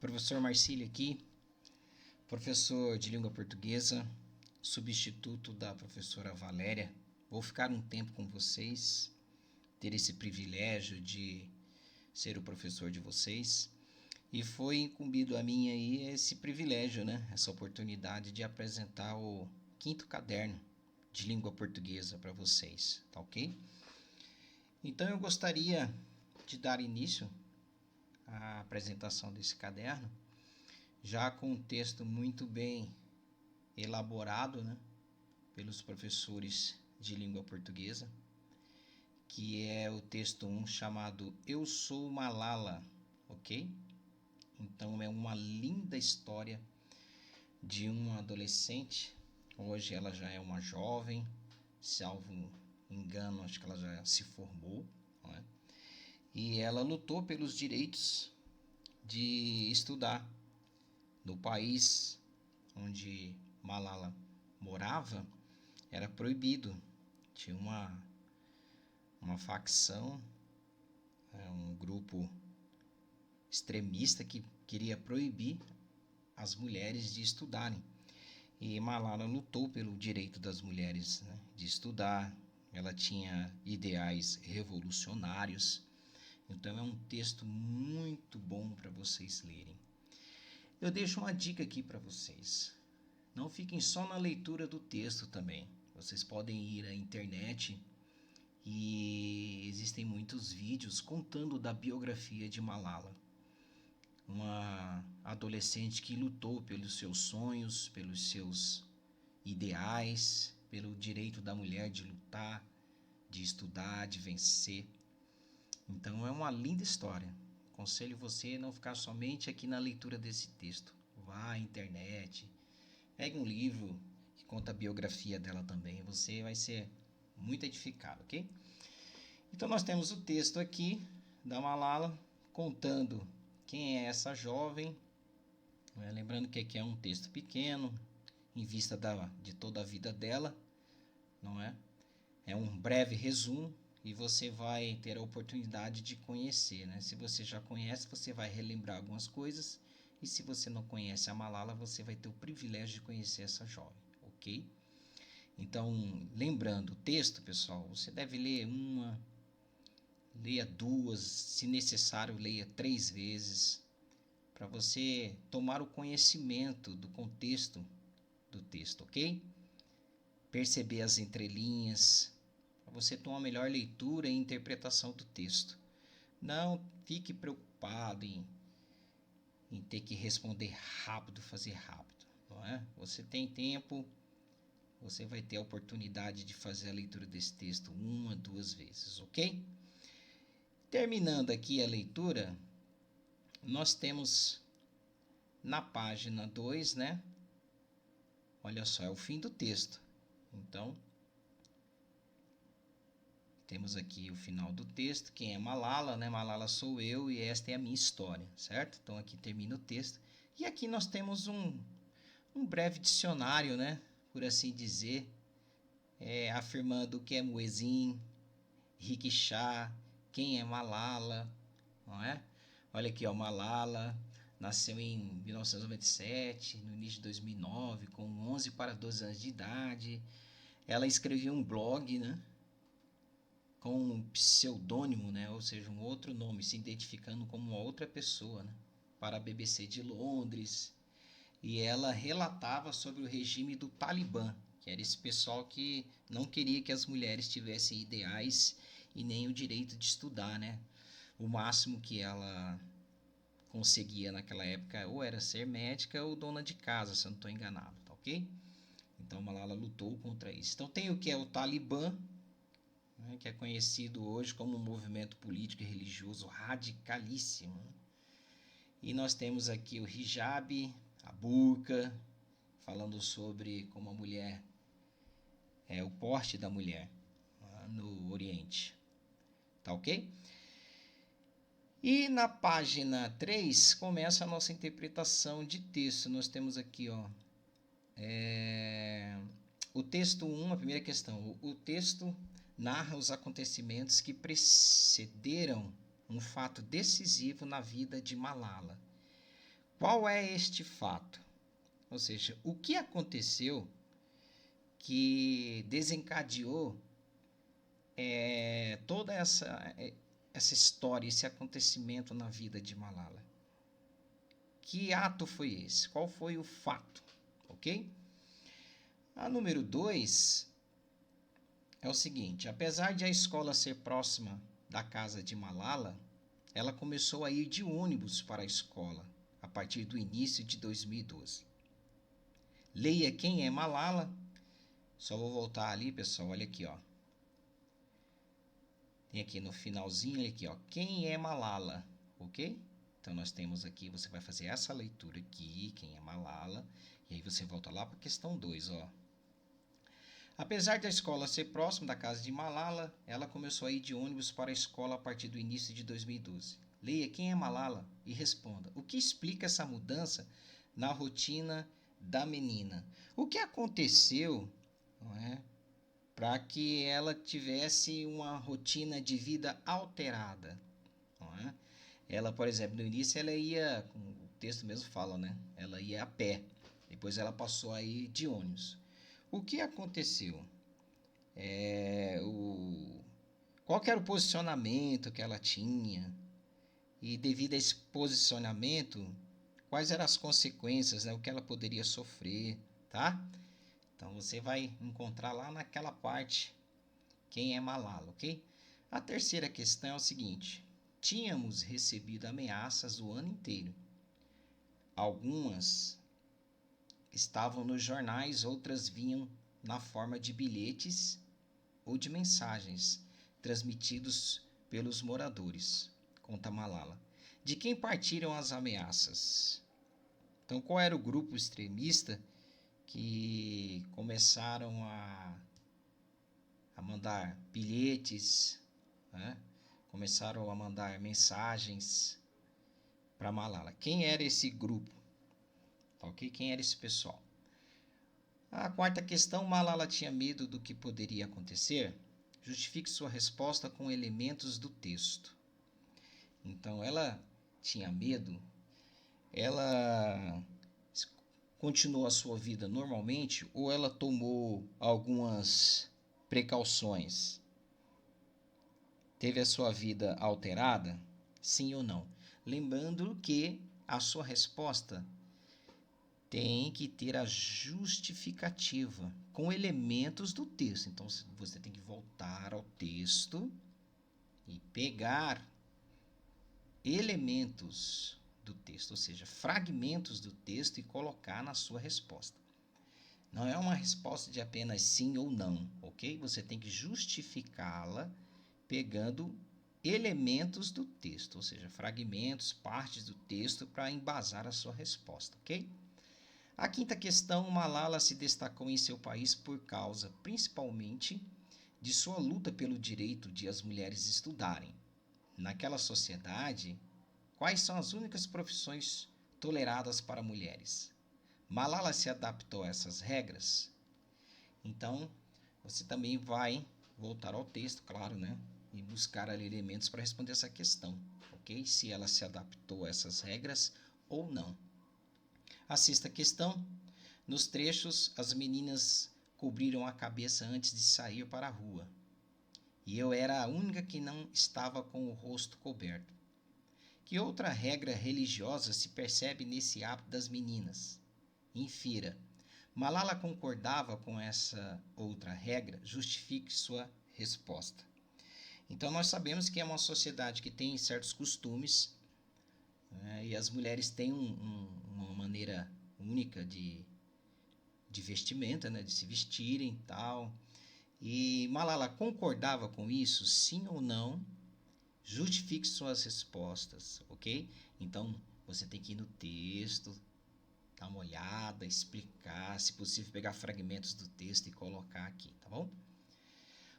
Professor Marcílio aqui, professor de língua portuguesa, substituto da professora Valéria. Vou ficar um tempo com vocês, ter esse privilégio de ser o professor de vocês. E foi incumbido a mim aí esse privilégio, né? Essa oportunidade de apresentar o quinto caderno de língua portuguesa para vocês, tá ok? Então eu gostaria de dar início à apresentação desse caderno, já com um texto muito bem elaborado, né, pelos professores de língua portuguesa, que é o texto 1 chamado Eu Sou Malala, ok? Então é uma linda história de uma adolescente, hoje ela já é uma jovem, salvo engano, acho que ela já se formou, não é? E ela lutou pelos direitos de estudar no país onde Malala morava. Era proibido, tinha uma facção, um grupo extremista que queria proibir as mulheres de estudarem. E Malala lutou pelo direito das mulheres, né, de estudar. Ela tinha ideais revolucionários. Então é um texto muito bom para vocês lerem. Eu deixo uma dica aqui para vocês. Não fiquem só na leitura do texto também. Vocês podem ir à internet e existem muitos vídeos contando da biografia de Malala. Uma adolescente que lutou pelos seus sonhos, pelos seus ideais, pelo direito da mulher de lutar, de estudar, de vencer. Então é uma linda história. Aconselho você a não ficar somente aqui na leitura desse texto. Vá à internet, pegue um livro que conta a biografia dela também. Você vai ser muito edificado, ok? Então nós temos o texto aqui da Malala contando quem é essa jovem. Lembrando que aqui é um texto pequeno, em vista de toda a vida dela, não é? É um breve resumo e você vai ter a oportunidade de conhecer, né? Se você já conhece, você vai relembrar algumas coisas, e se você não conhece a Malala, você vai ter o privilégio de conhecer essa jovem, ok? Então, lembrando, o texto, pessoal, você deve ler leia duas, se necessário, leia 3 vezes, para você tomar o conhecimento do contexto do texto, ok? Perceber as entrelinhas, para você ter uma melhor leitura e interpretação do texto. Não fique preocupado em ter que responder rápido, fazer rápido, não é? Você tem tempo, você vai ter a oportunidade de fazer a leitura desse texto 1 a 2 vezes, ok? Terminando aqui a leitura, nós temos na página 2, né? Olha só, é o fim do texto. Então, temos aqui o final do texto. Quem é Malala, né? Malala sou eu e esta é a minha história, certo? Então, aqui termina o texto. E aqui nós temos um breve dicionário, né? Por assim dizer, afirmando o que é muezzin, rickshaw, quem é Malala, não é? Olha aqui, ó, Malala nasceu em 1997, no início de 2009, com 11 para 12 anos de idade. Ela escreveu um blog, né, com um pseudônimo, né, ou seja, um outro nome, se identificando como uma outra pessoa, né, para a BBC de Londres. E ela relatava sobre o regime do Talibã, que era esse pessoal que não queria que as mulheres tivessem ideais e nem o direito de estudar, né? O máximo que ela conseguia naquela época ou era ser médica ou dona de casa, se eu não estou enganado, tá ok? Então Malala lutou contra isso. Então tem o que é o Talibã, né, que é conhecido hoje como um movimento político e religioso radicalíssimo. E nós temos aqui o hijab, a burca, falando sobre como a mulher, o porte da mulher no Oriente, tá ok? E na página 3 começa a nossa interpretação de texto. Nós temos aqui, ó, o texto 1, a primeira questão. O texto narra os acontecimentos que precederam um fato decisivo na vida de Malala. Qual é este fato? Ou seja, o que aconteceu que desencadeou toda essa história, esse acontecimento na vida de Malala? Que ato foi esse? Qual foi o fato? Ok? A número 2 é o seguinte: apesar de a escola ser próxima da casa de Malala, ela começou a ir de ônibus para a escola a partir do início de 2012. Leia quem é Malala. Só vou voltar ali, pessoal, olha aqui, ó. Tem aqui no finalzinho, olha aqui, ó, quem é Malala, ok? Então nós temos aqui, você vai fazer essa leitura aqui, quem é Malala, e aí você volta lá para a questão 2, ó. Apesar da escola ser próxima da casa de Malala, ela começou a ir de ônibus para a escola a partir do início de 2012. Leia quem é Malala e responda: o que explica essa mudança na rotina da menina? O que aconteceu, não é, para que ela tivesse uma rotina de vida alterada? Não é? Ela, por exemplo, no início ela ia, como o texto mesmo fala, né? Ela ia a pé. Depois ela passou a ir de ônibus. O que aconteceu? Qual que era o posicionamento que ela tinha? E devido a esse posicionamento, quais eram as consequências, né? O que ela poderia sofrer, tá? Então você vai encontrar lá naquela parte quem é Malala, ok? A terceira questão é o seguinte: tínhamos recebido ameaças o ano inteiro. Algumas estavam nos jornais, outras vinham na forma de bilhetes ou de mensagens transmitidos pelos moradores, conta Malala. De quem partiram as ameaças? Então, qual era o grupo extremista que começaram a mandar bilhetes, né? Começaram a mandar mensagens para Malala? Quem era esse grupo? Ok? Quem era esse pessoal? A quarta questão: Malala tinha medo do que poderia acontecer? Justifique sua resposta com elementos do texto. Então, ela tinha medo, ela continuou a sua vida normalmente ou ela tomou algumas precauções? Teve a sua vida alterada? Sim ou não? Lembrando que a sua resposta tem que ter a justificativa com elementos do texto. Então você tem que voltar ao texto e pegar elementos do texto, ou seja, fragmentos do texto, e colocar na sua resposta. Não é uma resposta de apenas sim ou não, ok? Você tem que justificá-la pegando elementos do texto, ou seja, fragmentos, partes do texto para embasar a sua resposta, ok? A quinta questão: Malala se destacou em seu país por causa, principalmente, de sua luta pelo direito de as mulheres estudarem. Naquela sociedade, quais são as únicas profissões toleradas para mulheres? Malala se adaptou a essas regras? Então, você também vai voltar ao texto, claro, né? E buscar ali elementos para responder essa questão, ok? Se ela se adaptou a essas regras ou não. A sexta questão: nos trechos, as meninas cobriram a cabeça antes de sair para a rua, e eu era a única que não estava com o rosto coberto. Que outra regra religiosa se percebe nesse hábito das meninas? Infira. Malala concordava com essa outra regra? Justifique sua resposta. Então, nós sabemos que é uma sociedade que tem certos costumes, né, e as mulheres têm uma maneira única de vestimenta, né, de se vestirem e tal. E Malala concordava com isso, sim ou não? Justifique suas respostas, ok? Então, você tem que ir no texto, dar uma olhada, explicar, se possível pegar fragmentos do texto e colocar aqui, tá bom?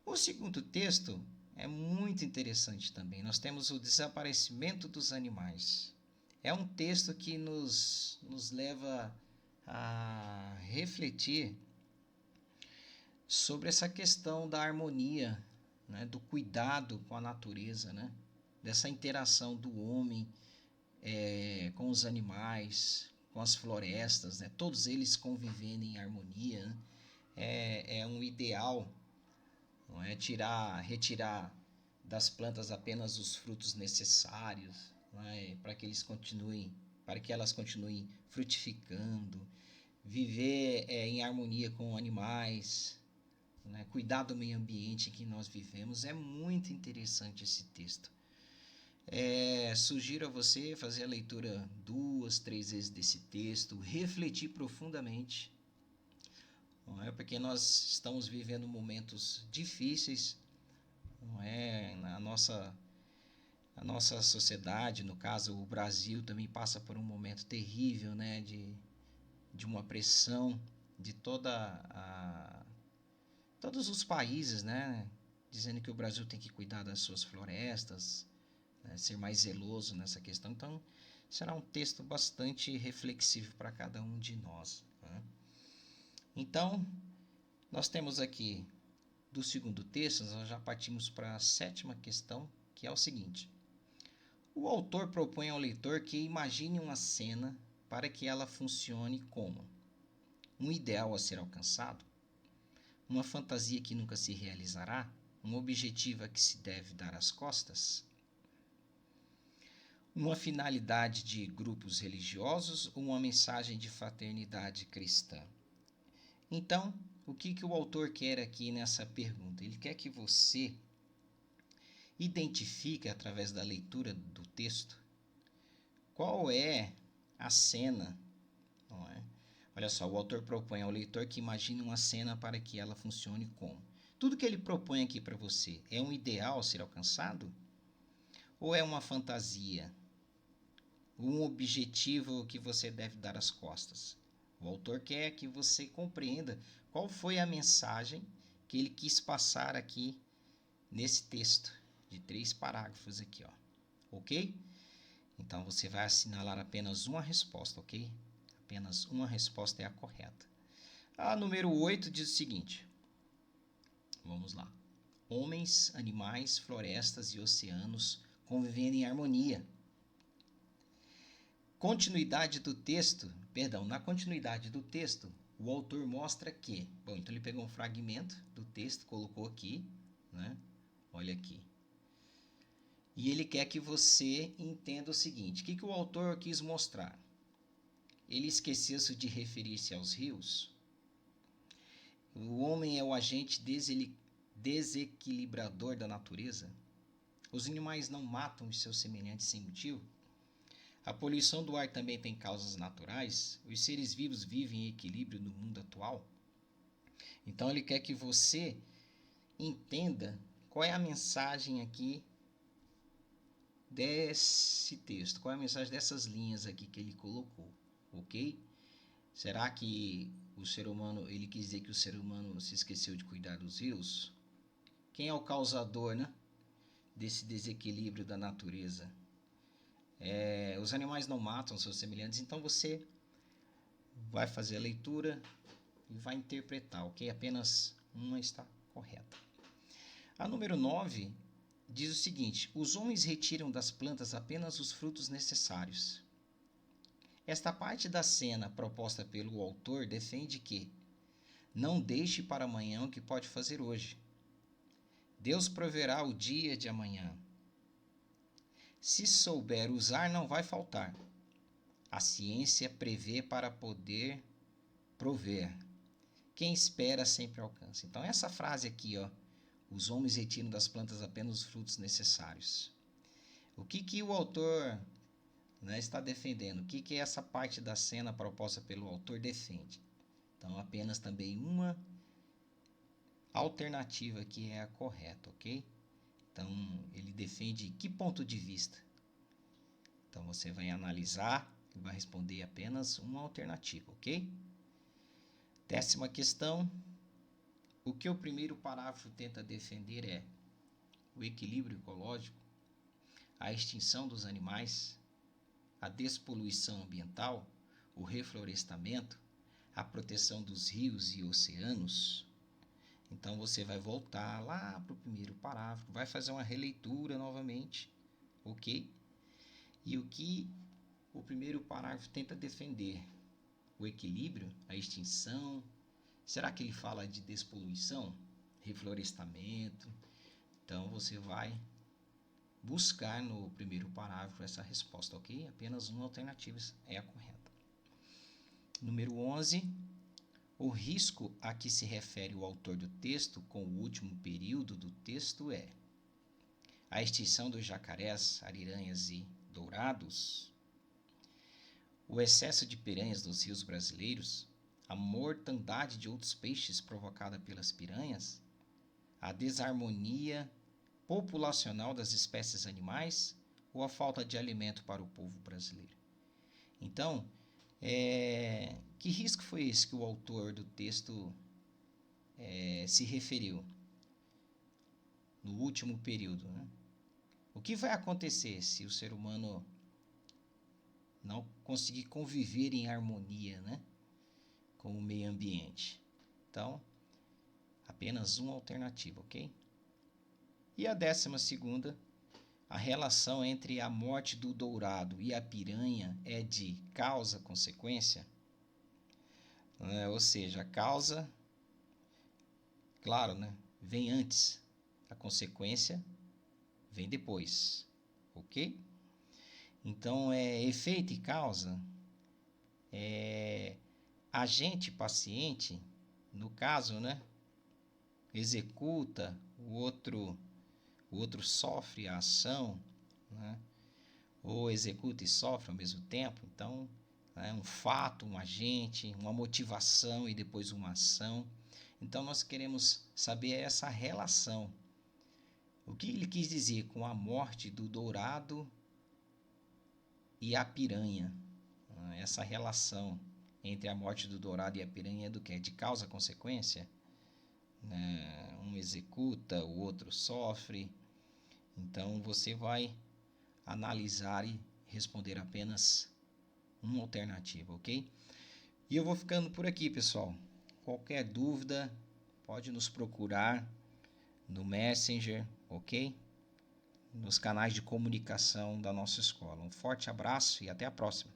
O segundo texto é muito interessante também. Nós temos o desaparecimento dos animais. É um texto que nos leva a refletir sobre essa questão da harmonia, né, do cuidado com a natureza, né, dessa interação do homem com os animais, com as florestas, né? Todos eles convivendo em harmonia, né? É um ideal, não é retirar das plantas apenas os frutos necessários, não é? Para que elas continuem frutificando, viver em harmonia com animais, né? Cuidar do meio ambiente em que nós vivemos. É muito interessante esse texto. Sugiro a você fazer a leitura 2, 3 vezes desse texto, refletir profundamente, não é? Porque nós estamos vivendo momentos difíceis, não é? A nossa sociedade, no caso o Brasil, também passa por um momento terrível, né? De uma pressão de todos os países, né? Dizendo que o Brasil tem que cuidar das suas florestas, né? Ser mais zeloso nessa questão. Então, será um texto bastante reflexivo para cada um de nós, né? Então, nós temos aqui do segundo texto, nós já partimos para a sétima questão, que é o seguinte: o autor propõe ao leitor que imagine uma cena para que ela funcione como um ideal a ser alcançado, uma fantasia que nunca se realizará, um objetivo a que se deve dar as costas, uma finalidade de grupos religiosos ou uma mensagem de fraternidade cristã. Então, o que o autor quer aqui nessa pergunta? Ele quer que você identifique, através da leitura do texto, qual é a cena, não é? Olha só, o autor propõe ao leitor que imagine uma cena para que ela funcione como. Tudo que ele propõe aqui para você é um ideal a ser alcançado? Ou é uma fantasia? Um objetivo que você deve dar as costas? O autor quer que você compreenda qual foi a mensagem que ele quis passar aqui nesse texto de 3 parágrafos aqui, ó. Ok? Então você vai assinalar apenas uma resposta, ok? Apenas uma resposta é a correta. A número 8 diz o seguinte. Vamos lá. Homens, animais, florestas e oceanos convivendo em harmonia. Na continuidade do texto, o autor mostra que, então ele pegou um fragmento do texto, colocou aqui, né? Olha aqui. E ele quer que você entenda o seguinte: o que o autor quis mostrar? Ele esqueceu-se de referir-se aos rios? O homem é o agente desequilibrador da natureza? Os animais não matam os seus semelhantes sem motivo? A poluição do ar também tem causas naturais? Os seres vivos vivem em equilíbrio no mundo atual? Então ele quer que você entenda qual é a mensagem aqui desse texto, qual é a mensagem dessas linhas aqui que ele colocou, ok? Será que o ser humano, ele quis dizer que o ser humano se esqueceu de cuidar dos rios? Quem é o causador, né, desse desequilíbrio da natureza? Os animais não matam seus semelhantes, então você vai fazer a leitura e vai interpretar, ok? Apenas uma está correta. A número 9 diz o seguinte: os homens retiram das plantas apenas os frutos necessários. Esta parte da cena proposta pelo autor defende que não deixe para amanhã o que pode fazer hoje. Deus proverá o dia de amanhã. Se souber usar, não vai faltar. A ciência prevê para poder prover. Quem espera sempre alcança. Então essa frase aqui, ó, os homens retiram das plantas apenas os frutos necessários. O que o autor, né, está defendendo? O que essa parte da cena proposta pelo autor defende? Então apenas também uma alternativa que é a correta, ok? Então ele defende que ponto de vista? Então você vai analisar e vai responder apenas uma alternativa, ok? 10ª questão. O que o primeiro parágrafo tenta defender é o equilíbrio ecológico, a extinção dos animais, a despoluição ambiental, o reflorestamento, a proteção dos rios e oceanos. Então você vai voltar lá para o primeiro parágrafo, vai fazer uma releitura novamente, ok? E o que o primeiro parágrafo tenta defender o equilíbrio, a extinção. Será que ele fala de despoluição, reflorestamento? Então você vai buscar no primeiro parágrafo essa resposta, ok? Apenas uma alternativa é a correta. Número 11. O risco a que se refere o autor do texto com o último período do texto é a extinção dos jacarés, ariranhas e dourados, o excesso de piranhas nos rios brasileiros, a mortandade de outros peixes provocada pelas piranhas, a desarmonia populacional das espécies animais ou a falta de alimento para o povo brasileiro. Então, que risco foi esse que o autor do texto se referiu no último período, né? O que vai acontecer se o ser humano não conseguir conviver em harmonia, né, com o meio ambiente? Então, apenas uma alternativa, ok? E a 12ª, a relação entre a morte do dourado e a piranha é de causa-consequência, ou seja, a causa, claro, né, vem antes, a consequência vem depois, ok? Então, efeito e causa, agente e paciente, no caso, né, executa, o outro sofre a ação, né, ou executa e sofre ao mesmo tempo. Então, um fato, um agente, uma motivação e depois uma ação. Então, nós queremos saber essa relação. O que ele quis dizer com a morte do dourado e a piranha? Essa relação entre a morte do dourado e a piranha é do que? É de causa-consequência? Um executa, o outro sofre. Então, você vai analisar e responder apenas uma alternativa, ok? E eu vou ficando por aqui, pessoal. Qualquer dúvida, pode nos procurar no Messenger, ok? Nos canais de comunicação da nossa escola. Um forte abraço e até a próxima.